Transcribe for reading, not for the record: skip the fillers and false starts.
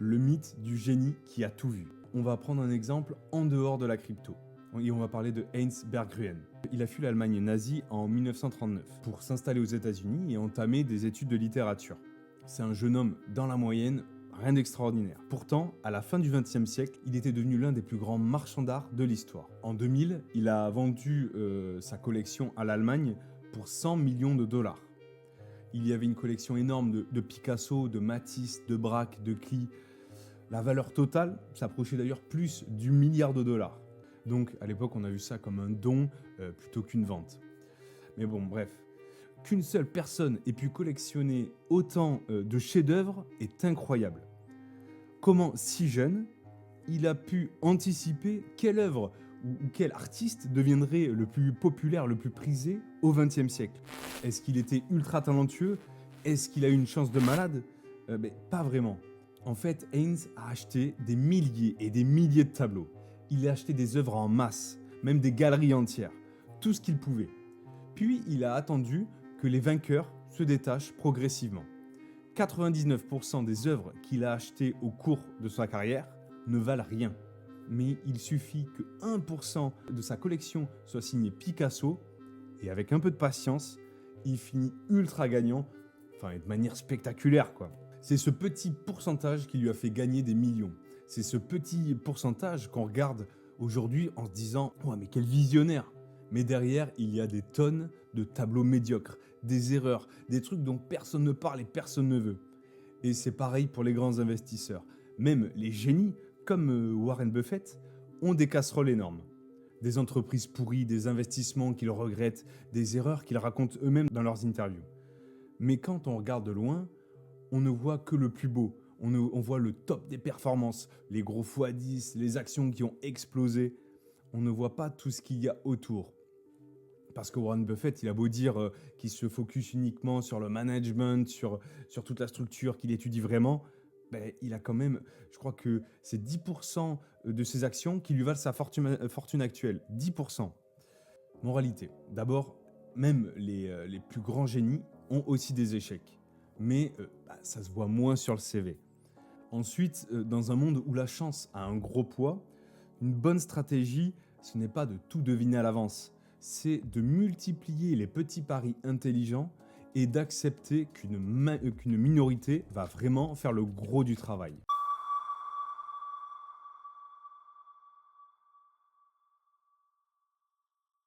le mythe du génie qui a tout vu. On va prendre un exemple en dehors de la crypto. Et on va parler de Heinz Berggruen. Il a fui l'Allemagne nazie en 1939 pour s'installer aux États-Unis et entamer des études de littérature. C'est un jeune homme dans la moyenne, rien d'extraordinaire. Pourtant, à la fin du XXe siècle, il était devenu l'un des plus grands marchands d'art de l'histoire. En 2000, il a vendu sa collection à l'Allemagne pour 100 millions de dollars. Il y avait une collection énorme de Picasso, de Matisse, de Braque, de Klee. La valeur totale s'approchait d'ailleurs plus du milliard de dollars. Donc à l'époque, on a vu ça comme un don plutôt qu'une vente. Mais bon, bref. Qu'une seule personne ait pu collectionner autant de chefs-d'œuvre est incroyable. Comment, si jeune, il a pu anticiper quelle œuvre ou quel artiste deviendrait le plus populaire, le plus prisé au XXe siècle? Est-ce qu'il était ultra talentueux? Est-ce qu'il a eu une chance de malade? Pas vraiment. En fait, Heinz a acheté des milliers et des milliers de tableaux. Il a acheté des œuvres en masse, même des galeries entières, tout ce qu'il pouvait. Puis il a attendu que les vainqueurs se détachent progressivement. 99% des œuvres qu'il a achetées au cours de sa carrière ne valent rien. Mais il suffit que 1% de sa collection soit signé Picasso, et avec un peu de patience, il finit ultra gagnant, de manière spectaculaire quoi. C'est ce petit pourcentage qui lui a fait gagner des millions. C'est ce petit pourcentage qu'on regarde aujourd'hui en se disant « Oh mais quel visionnaire !» Mais derrière, il y a des tonnes de tableaux médiocres, des erreurs, des trucs dont personne ne parle et personne ne veut. Et c'est pareil pour les grands investisseurs. Même les génies, comme Warren Buffett, ont des casseroles énormes. Des entreprises pourries, des investissements qu'ils regrettent, des erreurs qu'ils racontent eux-mêmes dans leurs interviews. Mais quand on regarde de loin, on ne voit que le plus beau. On voit le top des performances, les gros x10, les actions qui ont explosé. On ne voit pas tout ce qu'il y a autour. Parce que Warren Buffett, il a beau dire qu'il se focus uniquement sur le management, sur toute la structure, qu'il étudie vraiment, il a quand même, je crois que c'est 10% de ses actions qui lui valent sa fortune actuelle. 10%. Moralité. D'abord, même les plus grands génies ont aussi des échecs. Mais ça se voit moins sur le CV. Ensuite, dans un monde où la chance a un gros poids, une bonne stratégie, ce n'est pas de tout deviner à l'avance. C'est de multiplier les petits paris intelligents et d'accepter qu'une minorité va vraiment faire le gros du travail.